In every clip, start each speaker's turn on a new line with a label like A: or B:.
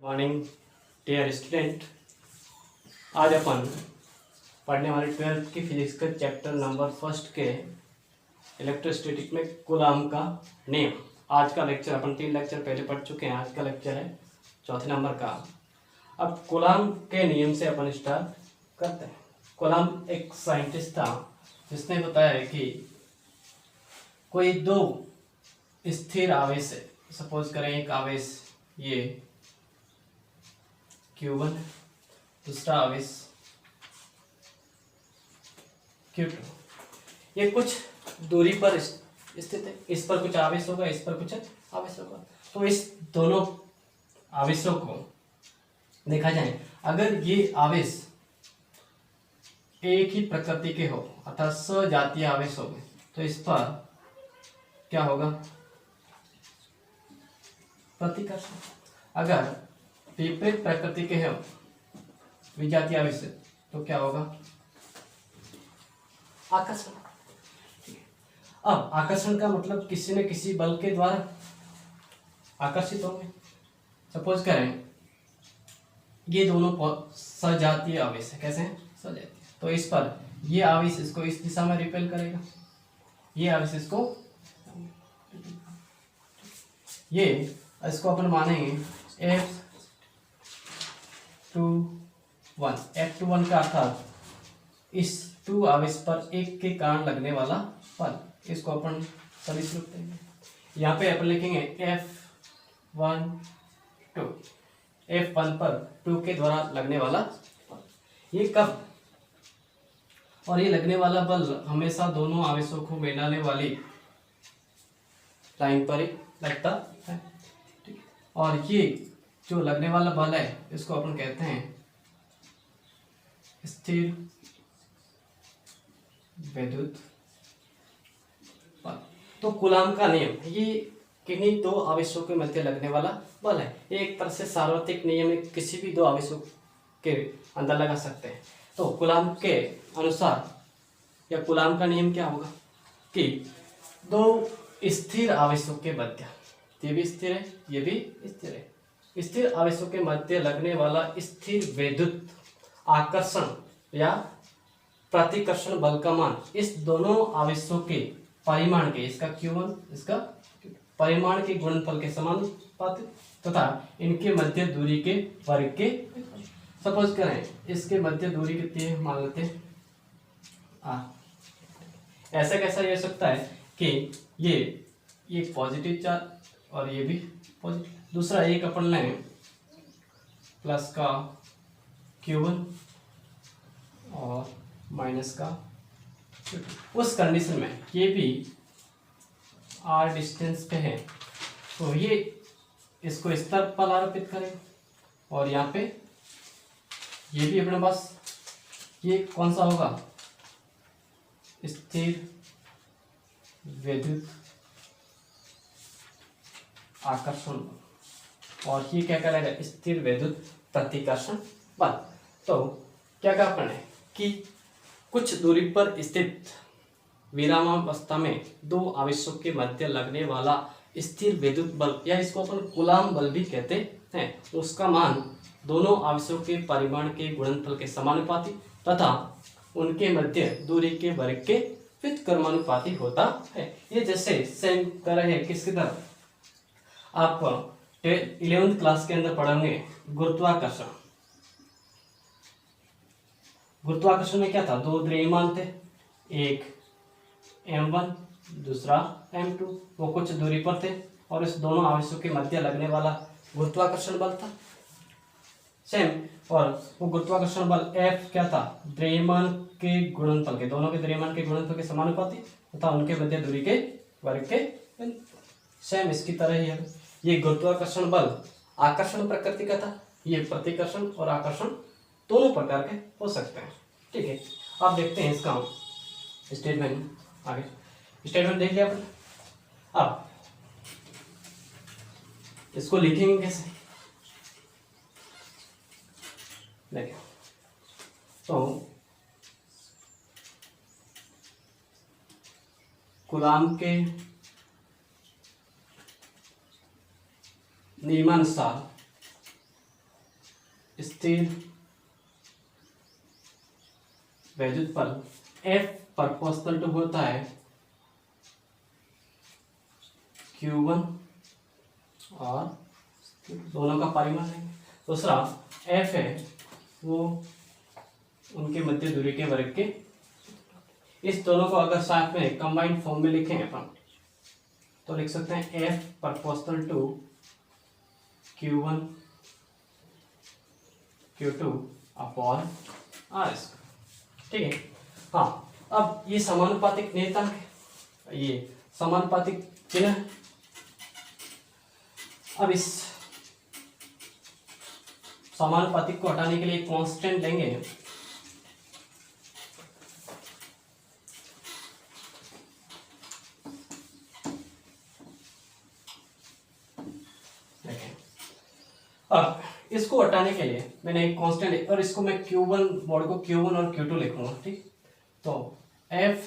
A: Morning dear student. आज अपन पढ़ने वाले 12th की फिजिक्स के चैप्टर नंबर फर्स्ट के इलेक्ट्रोस्टैटिक में कूलाम का नियम। आज का लेक्चर अपन 3 लेक्चर पहले पढ़ चुके हैं, आज का लेक्चर है चौथे नंबर का। अब कूलाम के नियम से अपन स्टार्ट करते हैं। कूलाम एक साइंटिस्ट था जिसने बताया कि कोई दो स्थिर आवेश है, सपोज करें एक आवेश ये Q1, दूसरा आवेश Q2, ये कुछ दूरी पर स्थित है। इस पर कुछ आवेश होगा, इस पर कुछ आवेश होगा। तो इस दोनों आवेशों को देखा जाए, अगर ये आवेश एक ही प्रकृति के हो अर्थात सजातीय आवेश हो, तो इस पर क्या होगा? प्रतिकर्षण। अगर विपरीत प्रकृति के हो विजातीय आवेश तो क्या होगा? आकर्षण। अब आकर्षण का मतलब किसी न किसी बल के द्वारा आकर्षित होंगे। सपोज करें ये दोनों सजातीय आवेश है। कैसे हैं? सजातीय। तो इस पर ये आवेश इसको इस दिशा में रिपेल करेगा, ये आवेश इसको, ये इसको अपन मानेंगे F21 का अर्थात इस 2 आवेश पर एक के कारण लगने वाला बल, इसको अपन सदिश रूप देंगे। यहाँ पे अपन लिखेंगे F1 पर 2 के द्वारा लगने वाला बल। ये कब? और ये लगने वाला बल हमेशा दोनों आवेशों को मिलाने वाली लाइन पर ही लगता है। और ये जो लगने वाला बल है इसको अपन कहते हैं स्थिर विद्युत बल। तो कूलाम का नियम ये किन्हीं दो आवेशों के मध्य लगने वाला बल है। ये एक तरह से सार्वत्रिक नियम है, किसी भी दो आवेशों के अंदर लगा सकते हैं। तो कूलाम के अनुसार या कूलाम का नियम क्या होगा कि दो स्थिर आवेशों के मध्य, ये भी स्थिर है, ये भी स्थिर है, स्थिर आवेशों के मध्य लगने वाला स्थिर विद्युत आकर्षण या प्रतिकर्षण बल का मान इस दोनों आवेशों के परिमाण के, इसका Q1 इसका परिमाण के गुणनफल के समानुपातिक तथा इनके मध्य दूरी के वर्ग के। सपोज करें इसके मध्य दूरी कितनी है, मान लेते हैं ऐसा कैसा ये हो सकता है कि ये पॉजिटिव चार्ज और ये भी पॉजिटिव। दूसरा एक अपन लें प्लस का Q1 और माइनस का Q2। उस कंडीशन में ये भी R डिस्टेंस पे है तो ये इसको इस तरफ पर आरोपित करेगा और यहाँ पे ये भी अपने पास ये कौन सा होगा? स्थिर विद्युत आकर्षण बल। और ये क्या करेगा? स्थिर विद्युत प्रतिकर्षण बल। तो क्या कहना है कि कुछ दूरी पर स्थित विरामावस्था में दो आवेशों के मध्य लगने वाला स्थिर विद्युत बल या इसको अपन कूलाम बल भी कहते हैं, उसका मान दोनों आवेशों के परिमाण के गुणनफल के समानुपाती तथा उनके मध्य दूरी के वर्ग के व्युत्क्रमानुपाती होता है। ये जैसे सेम कर रहे हैं किसकी तरफ? आप 11th क्लास के अंदर पढ़ेंगे गुरुत्वाकर्षण। गुरुत्वाकर्षण में क्या था? दो द्रव्यमान थे, एक M1 दूसरा M2, वो कुछ दूरी पर थे और इस दोनों आवेशों के मध्य लगने वाला गुरुत्वाकर्षण बल था सेम। और वो गुरुत्वाकर्षण बल F क्या था? द्रव्यमान के गुणनफल के, दोनों के द्रव्यमान के गुणनफल के समानुपाती तथा उनके मध्य दूरी के वर्ग के सेम इसकी तरह ही है। ये गुरुत्वाकर्षण बल आकर्षण प्रकृति का था, ये प्रतिकर्षण और आकर्षण दोनों प्रकार के हो सकते हैं। ठीक है, आप देखते हैं इसका स्टेटमेंट। आगे स्टेटमेंट देख लिया आपने। अब इसको लिखेंगे कैसे? देखिए तो कूलाम के नियमानुसार स्थिर वैद्युत बल F प्रोपोर्शनल टू होता है Q1 और दोनों का परिमाण है। दूसरा F है वो उनके मध्य दूरी के वर्ग के। इस दोनों को अगर साथ में कंबाइंड फॉर्म में लिखें अपन तो लिख सकते हैं F proportional to Q1 Q2 upon R square. ठीक है। हाँ, अब ये समानुपातिक नियतांक है, ये समानुपातिक चिन्ह है। अब इस समानुपातिक को हटाने के लिए कांस्टेंट लेंगे। अब इसको हटाने के लिए मैंने एक कांस्टेंट और इसको मैं Q1 मोड को Q1 और Q2 लिखूंगा। ठीक, तो F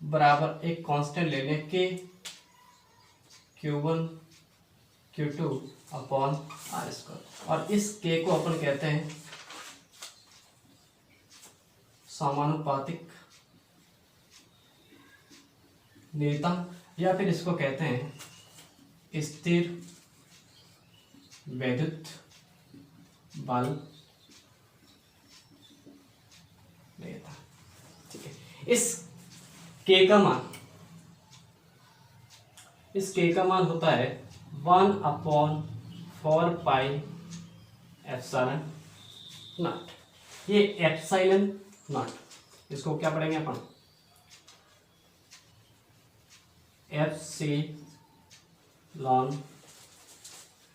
A: बराबर एक कांस्टेंट ले लें के Q1 Q2 upon R square और इस K को अपन कहते हैं समानुपातिक नियतांक या फिर इसको कहते हैं स्थिर वैद्युत बल नियतांक। ठीक है। इस K का मान होता है 1/4 पाई एप्सिलॉन नॉट। ये एप्सिलॉन नॉट, इसको क्या पढ़ेंगे अपन एप्सिलॉन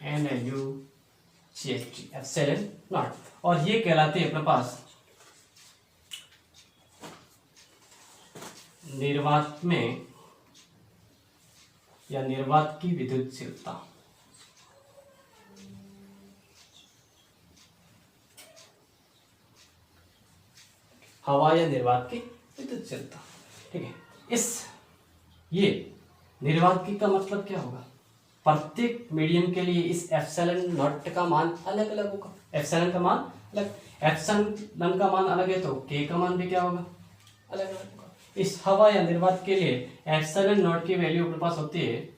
A: NaUGHT एप्सिलॉन नॉट। और ये कहलाते हैं अपने पास निर्वात में या निर्वात की विद्युतशीलता। हवा या निर्वात की विद्युतशीलता। ठीक है। ये निर्वात की का मतलब क्या होगा, प्रत्येक मीडियम के लिए इस एप्सिलॉन नॉट का मान अलग अलग होगा। एप्सिलॉन का मान अलग, एप्सिलॉन का मान अलग है तो के का मान भी क्या होगा, अलग अलग होगा। इस हवा या निर्वात के लिए एप्सिलॉन नॉट की वैल्यू अपने पास होती है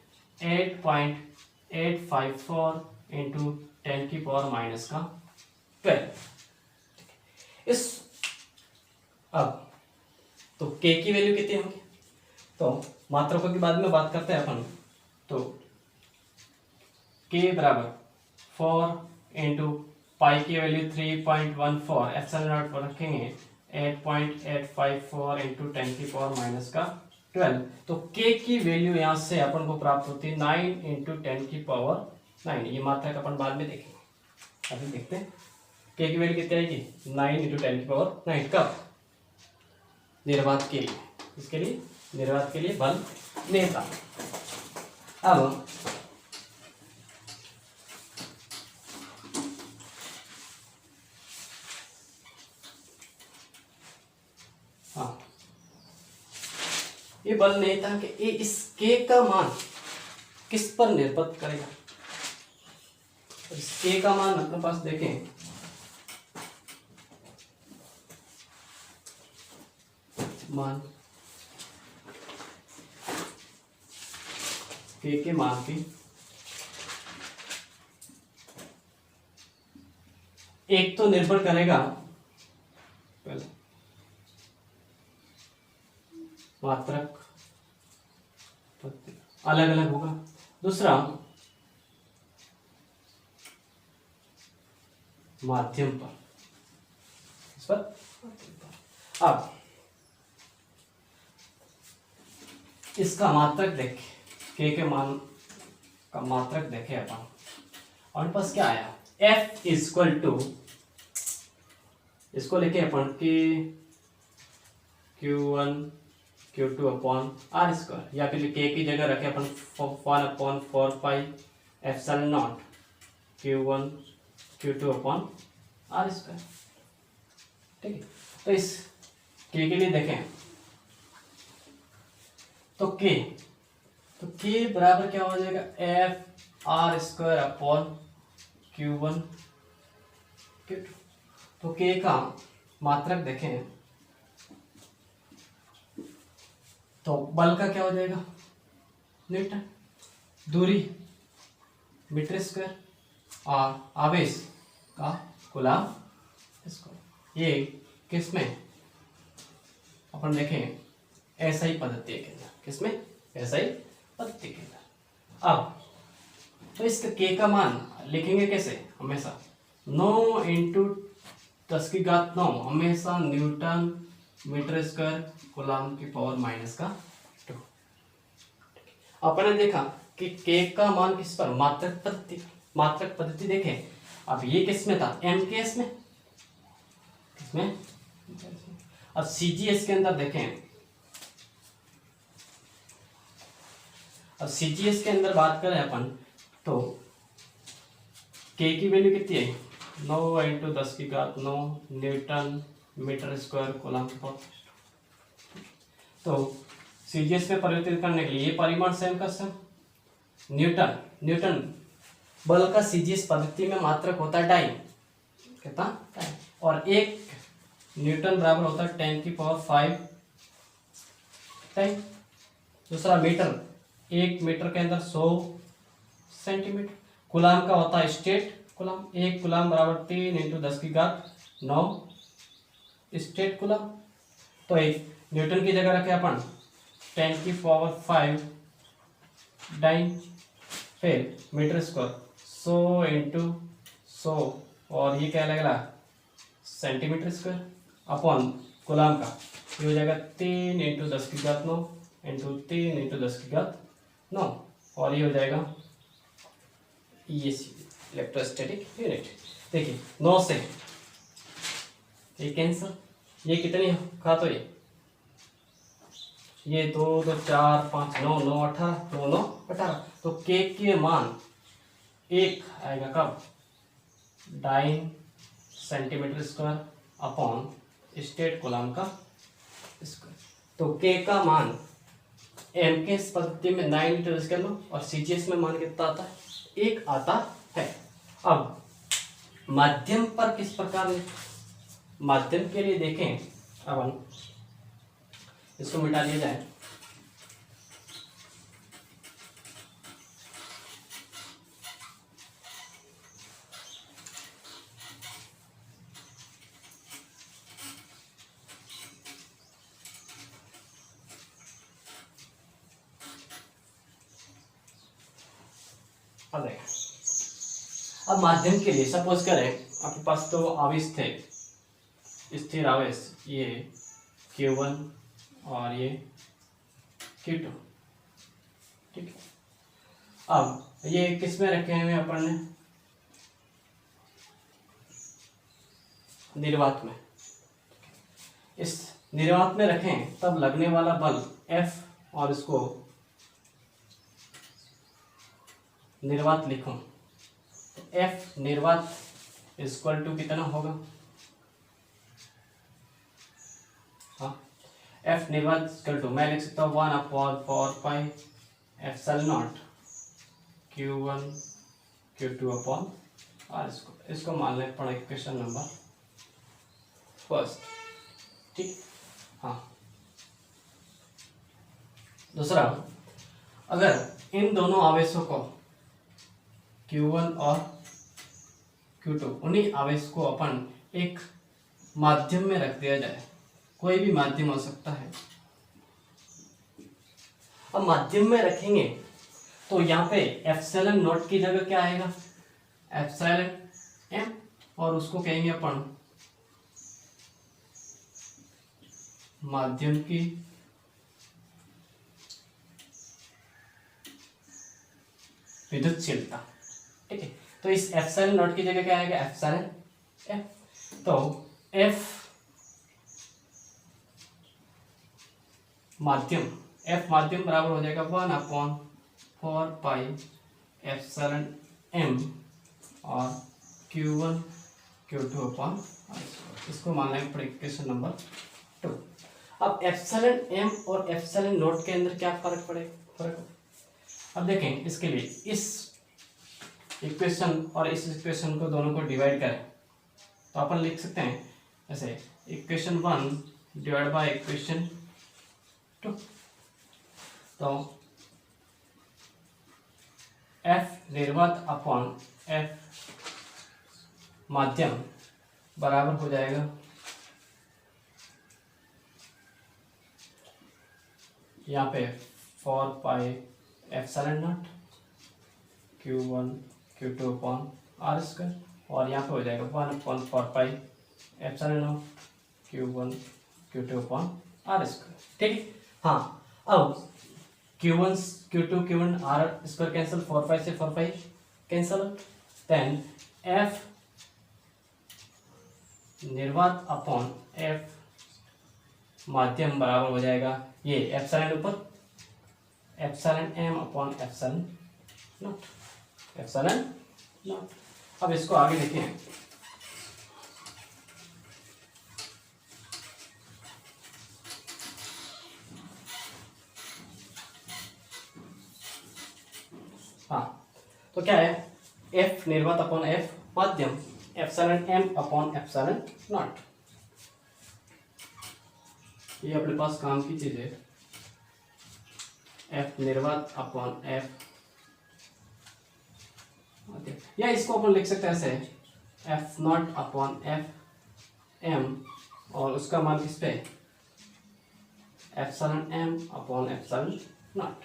A: 8.854 इंटू 10⁻⁻12। इस अब तो के की वैल्यू कितनी होगी, तो मात्रकों की बाद में बात करते हैं अपन। तो के बराबर 4 इंटू पाई की वैल्यू 3.14 एप्सिलॉन नॉट पर रखेंगे 8.854 इंटू 10⁻⁻12। तो के की वैल्यू यहाँ से अपन को प्राप्त होती है 9 इंटू 10⁻9। ये मात्रक अपन बाद में देखेंगे, अभी देखते हैं के की वैल्यू कितनी आएगी 9 इंटू 10⁻9। कब, निर्वात के लिए, इसके लिए निर्वात के लिए बल नेता। अब हाँ, ये बल नेता के इस के का मान किस पर निर्भर करेगा। इस के का मान अपने पास देखें मान के मान की एक तो निर्भर करेगा पहले मात्रक अलग अलग होगा, दूसरा माध्यम पर, इस पर अब इसका मात्रक देखें, के मान का मात्रक देखें अपन और पास क्या आया F इक्वल टू, इसको लेके अपन कि Q1 Q2 upon R square या फिर के की जगह रखे अपन 1/4 pi epsilon naught Q1 Q2 upon R square. ठीक है। तो इस के लिए देखें तो के बराबर क्या हो जाएगा F R square upon Q1 Q2। तो K का मात्रक देखें तो बल का क्या हो जाएगा, न्यूटन, दूरी मीटर स्क्वायर, और आवेश का कूलम स्क्वायर। ये किसमें अपन देखें, एसआई पद्धति के अंदर, किसमें, एसआई पद्धति के अंदर। अब तो इसका K का मान लिखेंगे कैसे, हमेशा 9 इंटू 10⁹ हमेशा न्यूटन मीटर स्क्वायर कूलम की पावर -2। अपने देखा कि K का मान किस पर, मात्रक पद्धति देखें। अब ये किस में था, MKS में, किसमें, अब CGS के अंदर देखें। अब CGS के अंदर बात करें अपन तो K की वैल्यू कितनी है, 9 into 10⁹ newton metre square coulomb की पावर। तो CGS में परिवर्तित करने के लिए ये परिमाण सेम का सेम, न्यूटन बल का CGS पद्धति में मात्रक होता है डाइन, कितना डाइन, और 1 न्यूटन बराबर होता है 10⁵ डाइन। दूसरा मीटर, 1 मीटर के अंदर 100 सेंटीमीटर। कूलम का होता है स्टेट कूलम, 1 कूलम बराबर 3 इंटू 10⁹ स्टेट कूलम। तो एक न्यूटन की जगह रखे अपन 10⁵ डाइन, फिर मीटर स्क्वायर 100 इंटू 100, और ये क्या लगेगा, सेंटीमीटर स्क्वायर, अपॉन कूलम का ये हो जाएगा 3 इंटू 10⁹ इंटू 3 इंटू 10⁹, और ये हो जाएगा ESU इलेक्ट्रोस्टैटिक यूनिट। देखिए 9 से ये कैंसर, ये कितनी खा, तो ये 2 2 4 5 9 9 18 9 9 18। तो K के मान 1 आएगा कब, dyne centimetre square upon state coulomb का स्क्वायर। तो K का मान MKS पद्धति में 9 इंटू 10⁻, और CGS में मान कितना आता है, 1 आता है। अब माध्यम पर किस प्रकार, माध्यम के लिए देखें, अपन इसको मिटा लिया जाए। अब माध्यम के लिए सपोज करें आपके पास तो आवेश थे, स्थिर आवेश, ये Q1 और ये Q2, ठीक है। अब ये किस में रखे हुए अपन ने, निर्वात में। इस निर्वात में रखें तब लगने वाला बल F, और इसको निर्वात लिखूं, F निर्वात इक्वल टू कितना होगा, हाँ, F निर्वात इक्वल टू मैं लिख सकता हूँ 1/4 ε0 Q1 Q2 अपॉन R। इसको मान लें पढ़ा क्वेश्चन नंबर फर्स्ट, ठीक, हाँ। दूसरा, अगर इन दोनों आवेशों को Q1 और Q2, उन्हीं आवेश को अपन एक माध्यम में रख दिया जाए, कोई भी माध्यम हो सकता है। अब माध्यम में रखेंगे तो यहाँ पे एप्सिलॉन नॉट की जगह क्या आएगा, एप्सिलॉन m, और उसको कहेंगे अपन माध्यम की विद्युतशीलता, ठीक है। तो इस एप्सिलॉन नॉट की जगह क्या आएगा, एप्सिलॉन f। तो f माध्यम बराबर हो जाएगा 1/4 एप्सिलॉन m और Q1 Q2 अपॉन R। इसको मान लेंगे प्रेडिक्टेशन नंबर 2। अब एप्सिलॉन m और एप्सिलॉन नॉट के अंदर क्या फर्क पड़ेगा, अब देखें इसके लिए इस इक्वेशन और इस इक्वेशन को दोनों को डिवाइड करें तो अपन लिख सकते हैं ऐसे इक्वेशन 1 डिवाइड बाय इक्वेशन 2। तो एफ निर्वात अपॉन एफ माध्यम बराबर हो जाएगा यहाँ पे 4 pi epsilon naught Q1 Q2 upon R square, और यहाँ पे हो जाएगा 1/4 pi epsilon naught Q1 Q2 upon R square. ठीक है। हाँ, अब Q1 Q2 Q1 are square cancel, 4 pi से 4 पाई कैंसिल, देन एफ निर्वात अपॉन एफ माध्यम बराबर हो जाएगा ये एप्सिलॉन ऊपर epsilon M upon epsilon naught, epsilon naught. अब इसको आगे देखें, हाँ तो क्या है, एफ निर्वात अपॉन एफ माध्यम epsilon M upon epsilon naught. ये अपने पास काम की चीज है, एफ निर्वात अपॉन एफ, या इसको अपन लिख सकते हैं ऐसे F naught upon F M, और उसका मान किस पे, epsilon M upon epsilon naught.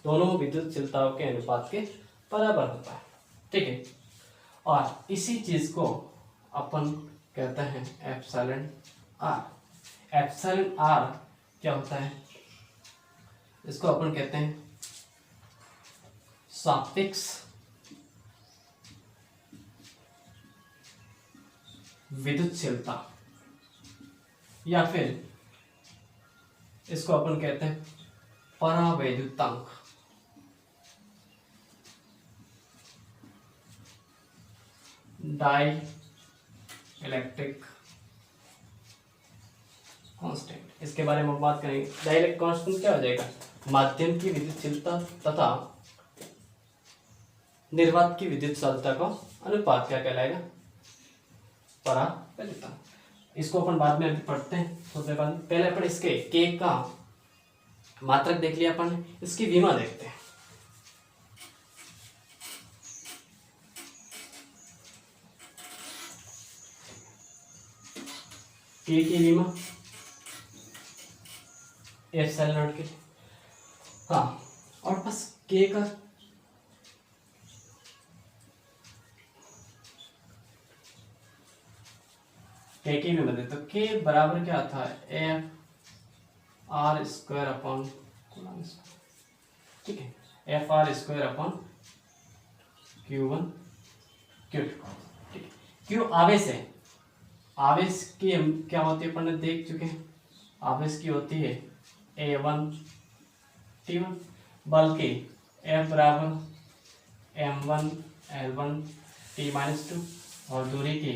A: दोनों विद्युतशीलताओं के अनुपात के बराबर होता है। ठीक है। और इसी चीज को अपन कहते हैं एप्सिलॉन आर। एप्सिलॉन आर क्या होता है, इसको अपन कहते हैं सापेक्ष विद्युतशीलता, या फिर इसको अपन कहते हैं परावैद्युतांक। डाई इलेक्ट्रिक कांस्टेंट, इसके बारे में बात करेंगे। डाई इलेक्ट्रिक कांस्टेंट क्या हो जाएगा, माध्यम की विद्युतशीलता तथा निर्वात की विद्युतशीलता का अनुपात क्या कहलाएगा, परावैद्युतांक। इसको अपन बाद में अभी पढ़ते हैं, थोड़ी देर बाद। पहले अपन इसके के का मात्रक देख लिया अपन, इसकी विमा देखते हैं। के की विमा एप्सिलॉन नॉट के, हाँ, और बस के का के की विमा देते, तो के बराबर क्या आता है, F R square upon coulomb square. ठीक है, F R square upon Q1 Q2। ठीक है। क्यों आवेश है, आवेश की क्या होती है अपन ने देख चुके हैं, आवेश की होती है A1 T1, बल्कि F बराबर M1 L1 T-2 और दूरी की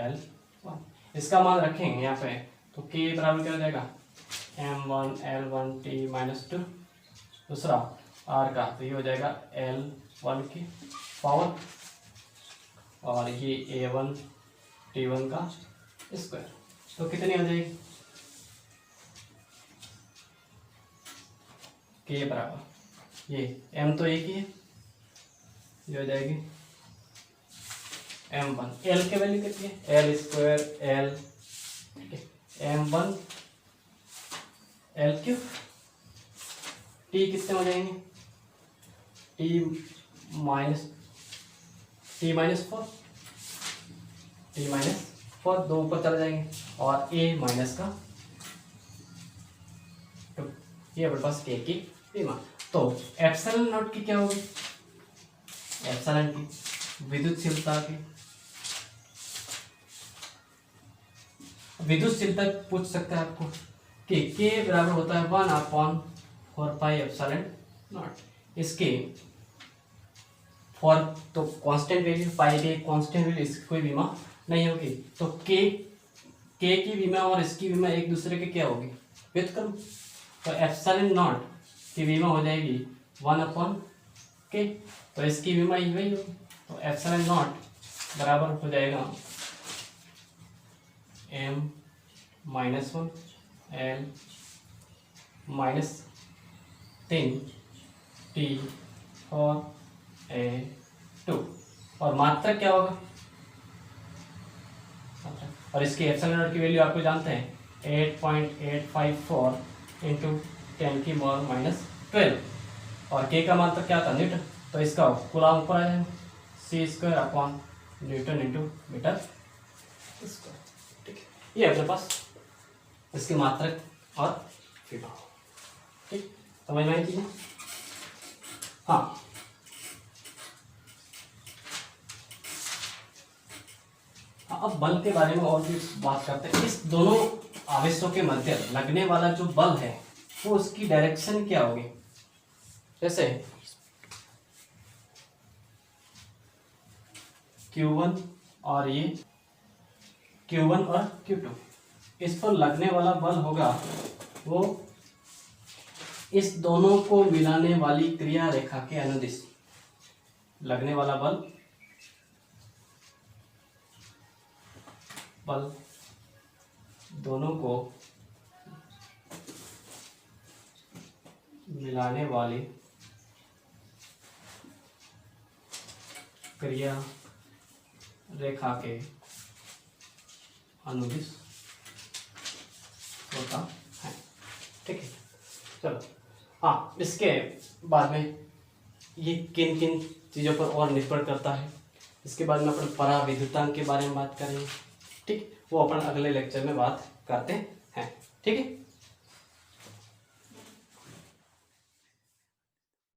A: L1। इसका मान रखेंगे यहाँ पे, तो K बराबर क्या हो जाएगा, M1 L1 T-2, दूसरा R का तो ये हो जाएगा L1 की पावर, और ये A1 T1 का स्क्वायर, तो कितनी हो जाएगी, के बराबर ये एम तो एक ही है, ये हो जाएगी M1। एल की वैल्यू कितनी है, एल स्क्वायर एल, ठीक है, M1 एल क्यूब, टी कितने हो जाएंगे, टी माइनस 4, दो ऊपर चले जाएंगे, और ए माइनस का 2, ये अपने पास के की विमा। तो एप्सिलॉन नॉट की क्या होगी, एप्सिलॉन की विद्युतशीलता की, विद्युतशीलता पूछ सकता है आपको कि के बराबर होता है 1/4 पाई एप्सिलॉन नॉट। इसके फॉर तो कांस्टेंट वैल्यू, पाई के कांस्टेंट वैल्यू, इसकी कोई विमा नहीं होगी, तो के की विमा और इसकी विमा एक दूसरे के क्या होगी, व्युत्क्रम। तो एप्सिलॉन नॉट की विमा हो जाएगी 1/k, तो इसकी विमा यही होगी, तो एप्सिलॉन नॉट बराबर हो जाएगा m minus 1 l minus 3 t और a2 और मात्रक क्या होगा, और इसकी एप्सिलॉन नॉट की वैल्यू आपको जानते हैं 8.854 इंटू 10 की पावर माइनस 12 और के का मात्रक क्या था, न्यूटन, तो इसका कूलाम ऊपर आ जाएगा c² upon newton into metre square. ठीक है, ये अपने पास इसके मात्रक और विभव। ठीक, समझ में आई चीजें। हाँ, अब बल के बारे में और भी बात करते हैं। इस दोनों आवेशों के मध्य लगने वाला जो बल है वो उसकी डायरेक्शन क्या होगी, जैसे Q1 और ये Q1 और Q2, इस पर लगने वाला बल होगा वो इस दोनों को मिलाने वाली क्रिया रेखा के अनुदिश लगने वाला बल दोनों को मिलाने वाली क्रिया रेखा के अनुदिश होता है। ठीक है, चलो हाँ, इसके बाद में ये किन किन चीज़ों पर और निर्भर करता है, इसके बाद में अपन पराविद्युतांक के बारे में बात करेंगे। ठीक, वो अपन अगले लेक्चर में बात करते हैं। ठीक है।